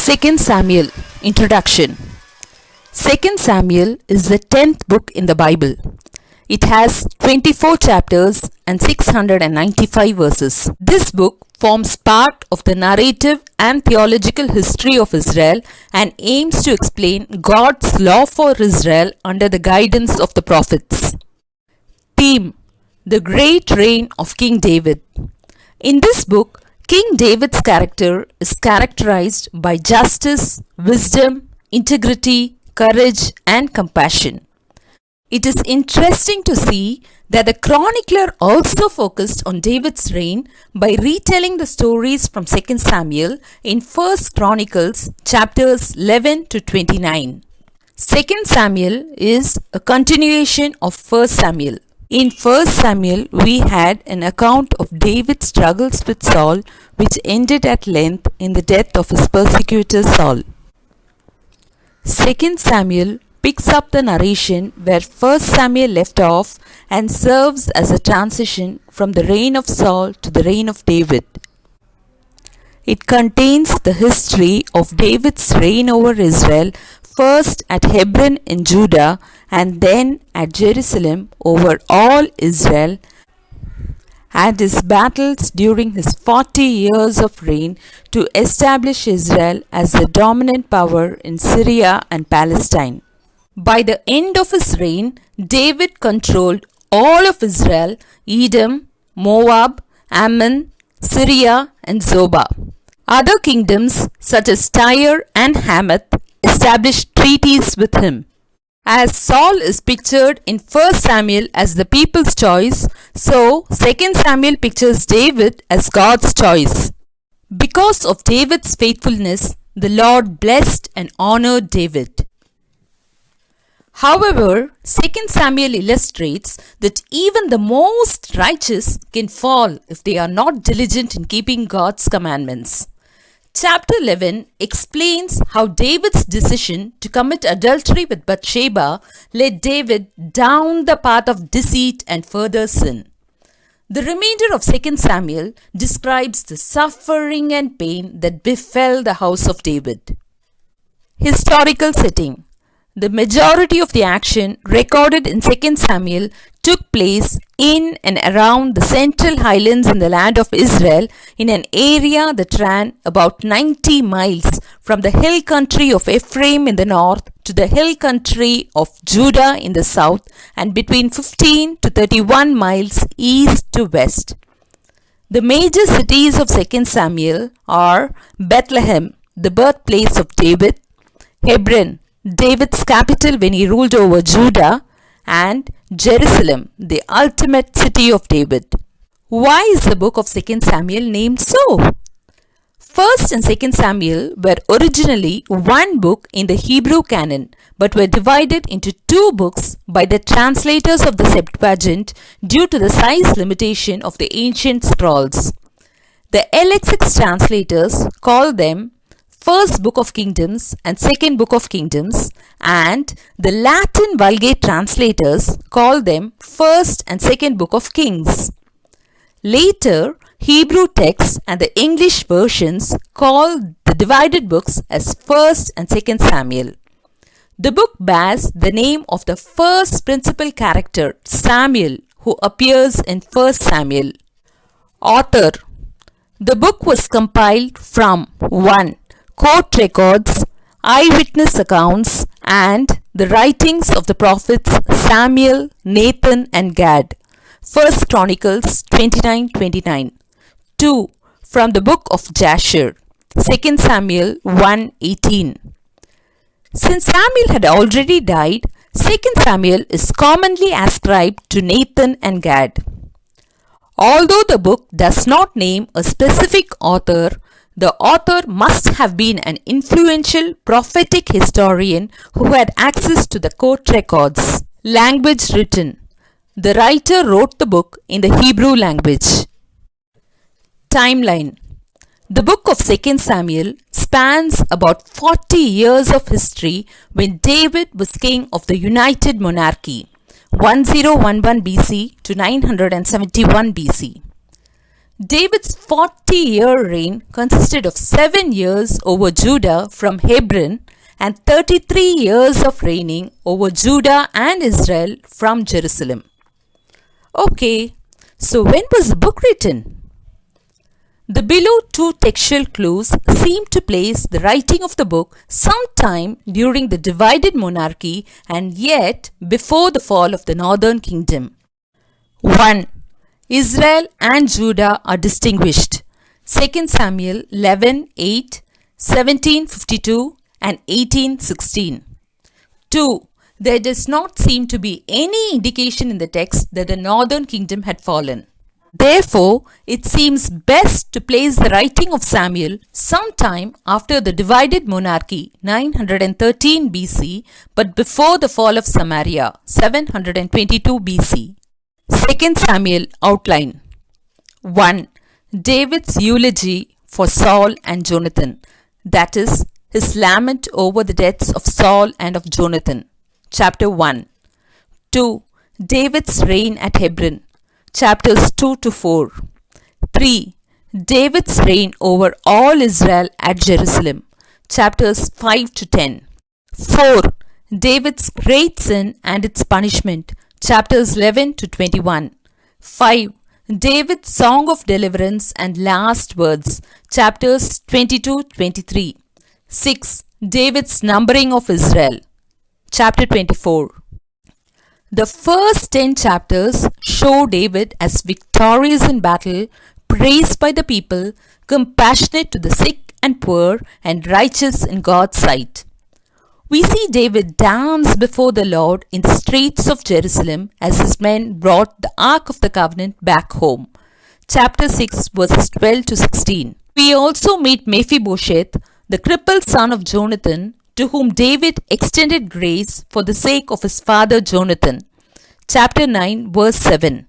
2 Samuel Introduction. 2 Samuel is the 10th book in the Bible. It has 24 chapters and 695 verses. This book forms part of the narrative and theological history of Israel and aims to explain God's law for Israel under the guidance of the prophets. Theme: The Great Reign of King David. In this book, King David's character is characterized by justice, wisdom, integrity, courage, and compassion. It is interesting to see that the chronicler also focused on David's reign by retelling the stories from 2 Samuel in 1 Chronicles chapters 11 to 29. 2 Samuel is a continuation of 1 Samuel. In 1 Samuel, we had an account of David's struggles with Saul, which ended at length in the death of his persecutor Saul. 2 Samuel picks up the narration where 1 Samuel left off and serves as a transition from the reign of Saul to the reign of David. It contains the history of David's reign over Israel, first at Hebron in Judah and then at Jerusalem over all Israel, and his battles during his 40 years of reign to establish Israel as the dominant power in Syria and Palestine. By the end of his reign, David controlled all of Israel, Edom, Moab, Ammon, Syria, and Zobah. Other kingdoms such as Tyre and Hamath established treaties with him. As Saul is pictured in 1 Samuel as the people's choice, so 2 Samuel pictures David as God's choice. Because of David's faithfulness, the Lord blessed and honored David. However, 2 Samuel illustrates that even the most righteous can fall if they are not diligent in keeping God's commandments. Chapter 11 explains how David's decision to commit adultery with Bathsheba led David down the path of deceit and further sin. The remainder of 2 Samuel describes the suffering and pain that befell the house of David. Historical setting: the majority of the action recorded in 2 Samuel took place in and around the central highlands in the land of Israel, in an area that ran about 90 miles from the hill country of Ephraim in the north to the hill country of Judah in the south, and between 15 to 31 miles east to west. The major cities of 2 Samuel are Bethlehem, the birthplace of David; Hebron, David's capital when he ruled over Judah; and Jerusalem, the ultimate city of David. Why is the book of 2 Samuel named so? 1st and 2nd Samuel were originally one book in the Hebrew canon, but were divided into two books by the translators of the Septuagint due to the size limitation of the ancient scrolls. The LXX translators call them First Book of Kingdoms and Second Book of Kingdoms, and the Latin Vulgate translators call them First and Second Book of Kings. Later, Hebrew texts and the English versions call the divided books as 1st and 2nd Samuel. The book bears the name of the first principal character, Samuel, who appears in 1st Samuel. Author: the book was compiled from 1. Court records, eyewitness accounts, and the writings of the prophets Samuel, Nathan, and Gad. 1 Chronicles 29:29. 2. From the book of Jasher. 2 Samuel 1:18. Since Samuel had already died, 2 Samuel is commonly ascribed to Nathan and Gad. Although the book does not name a specific author, the author must have been an influential prophetic historian who had access to the court records. Language written: the writer wrote the book in the Hebrew language. Timeline: the book of 2 Samuel spans about 40 years of history when David was king of the United Monarchy, 1011 BC to 971 BC. David's 40-year reign consisted of 7 years over Judah from Hebron and 33 years of reigning over Judah and Israel from Jerusalem. Okay, so when was the book written? The below two textual clues seem to place the writing of the book sometime during the divided monarchy and yet before the fall of the northern kingdom. 1. Israel and Judah are distinguished. 2 Samuel 11:8, 17:52 and 18:16. 2. There does not seem to be any indication in the text that the northern kingdom had fallen. Therefore, it seems best to place the writing of Samuel sometime after the divided monarchy 913 BC but before the fall of Samaria 722 BC. 2 Samuel outline. 1. David's eulogy for Saul and Jonathan, that is, his lament over the deaths of Saul and of Jonathan. Chapter 1. 2. David's reign at Hebron. Chapters 2 to 4. 3. David's reign over all Israel at Jerusalem. Chapters 5 to 10. 4. David's great sin and its punishment. Chapters 11 to 21. 5. David's song of deliverance and last words. Chapters 22-23. 6. David's numbering of Israel. Chapter 24. The first 10 chapters show David as victorious in battle, praised by the people, compassionate to the sick and poor, and righteous in God's sight. We see David dance before the Lord in the streets of Jerusalem as his men brought the Ark of the Covenant back home. Chapter 6 verses 12 to 16. We also meet Mephibosheth, the crippled son of Jonathan, to whom David extended grace for the sake of his father Jonathan. Chapter 9 verse 7.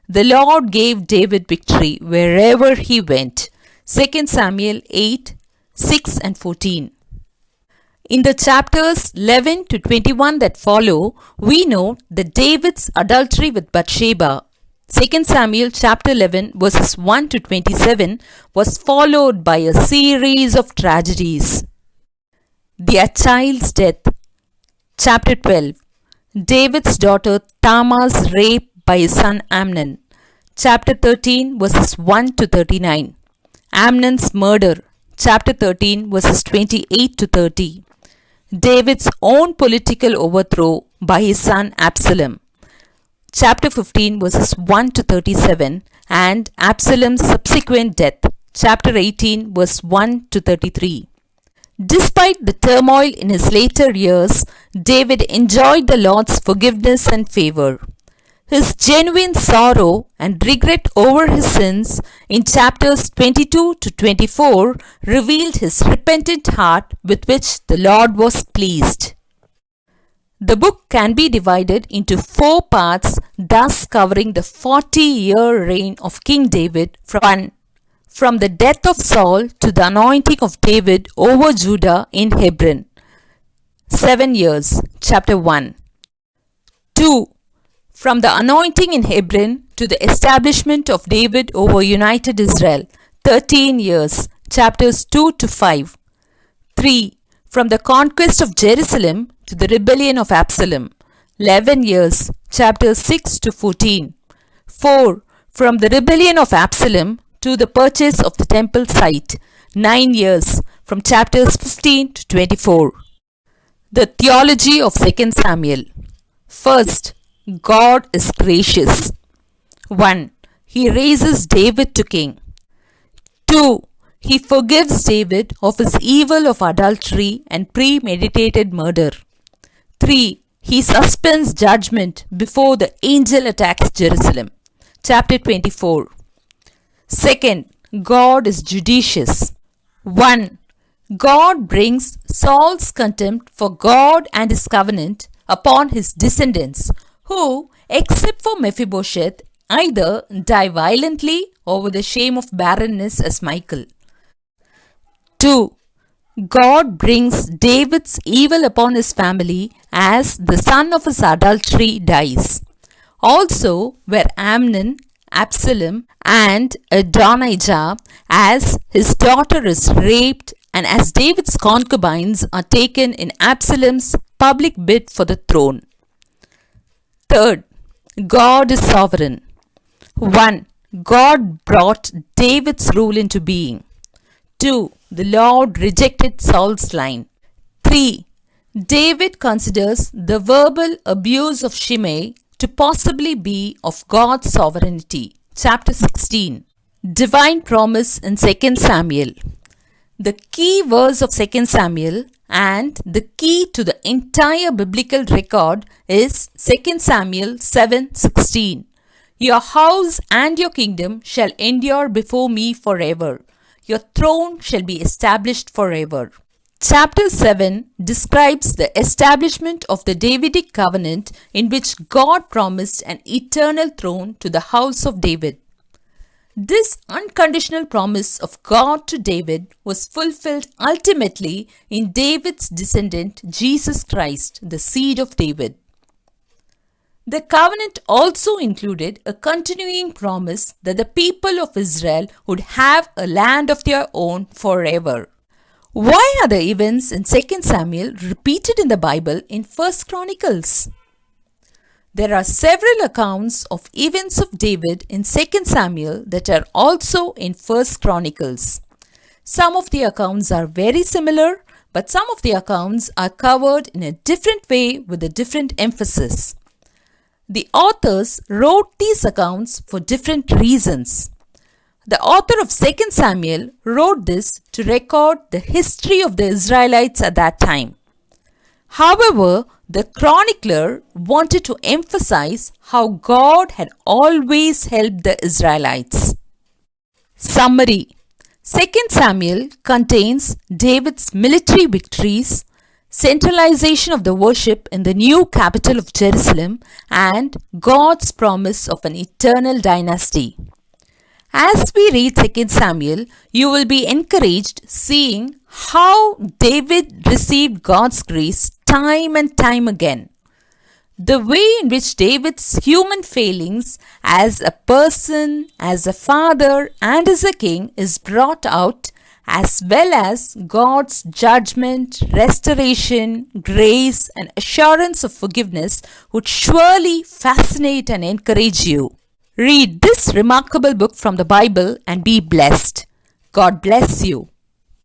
The Lord gave David victory wherever he went. 2 Samuel 8, 6 and 14. In the chapters 11 to 21 that follow, we note that David's adultery with Bathsheba, 2 Samuel chapter 11 verses 1 to 27, was followed by a series of tragedies. Their child's death. Chapter 12. David's daughter Tamar's rape by his son Amnon. Chapter 13 verses 1 to 39. Amnon's murder. Chapter 13 verses 28 to 30. David's own political overthrow by his son Absalom. Chapter 15 verses 1 to 37 and Absalom's subsequent death. Chapter 18 verse 1 to 33. Despite the turmoil in his later years, David enjoyed the Lord's forgiveness and favor. His genuine sorrow and regret over his sins in chapters 22 to 24 revealed his repentant heart with which the Lord was pleased. The book can be divided into 4 parts, thus covering the 40-year reign of King David from the death of Saul to the anointing of David over Judah in Hebron. 7 years, chapter 1. 2. From the anointing in Hebron to the establishment of David over united Israel, 13 years, chapters 2 to 5. 3. From the conquest of Jerusalem to the rebellion of Absalom, 11 years, chapters 6 to 14. 4. From the rebellion of Absalom to the purchase of the temple site, 9 years, from chapters 15 to 24. The theology of 2 Samuel. First, God is gracious. 1. He raises David to king. 2. He forgives David of his evil of adultery and premeditated murder. 3. He suspends judgment before the angel attacks Jerusalem. Chapter 24. Second, God is judicious. 1. God brings Saul's contempt for God and his covenant upon his descendants, who, except for Mephibosheth, either die violently or with the shame of barrenness as Michal. 2. God brings David's evil upon his family as the son of his adultery dies. Also, where Amnon, Absalom and Adonijah as his daughter is raped and as David's concubines are taken in Absalom's public bid for the throne. Third, God is sovereign. 1. God brought David's rule into being. 2. The Lord rejected Saul's line. 3. David considers the verbal abuse of Shimei to possibly be of God's sovereignty. Chapter 16. Divine promise in 2 Samuel. The key verse of 2 Samuel and the key to the entire biblical record is 2 Samuel 7:16. Your house and your kingdom shall endure before me forever. Your throne shall be established forever. Chapter 7 describes the establishment of the Davidic covenant in which God promised an eternal throne to the house of David. This unconditional promise of God to David was fulfilled ultimately in David's descendant Jesus Christ, the seed of David. The covenant also included a continuing promise that the people of Israel would have a land of their own forever. Why are the events in 2 Samuel repeated in the Bible in 1 Chronicles? There are several accounts of events of David in 2 Samuel that are also in 1 Chronicles. Some of the accounts are very similar, but some of the accounts are covered in a different way with a different emphasis. The authors wrote these accounts for different reasons. The author of 2 Samuel wrote this to record the history of the Israelites at that time. However, the chronicler wanted to emphasize how God had always helped the Israelites. Summary: 2 Samuel contains David's military victories, centralization of the worship in the new capital of Jerusalem, and God's promise of an eternal dynasty. As we read 2 Samuel, you will be encouraged seeing how David received God's grace time and time again. The way in which David's human failings as a person, as a father, and as a king is brought out, as well as God's judgment, restoration, grace, and assurance of forgiveness would surely fascinate and encourage you. Read this remarkable book from the Bible and be blessed. God bless you.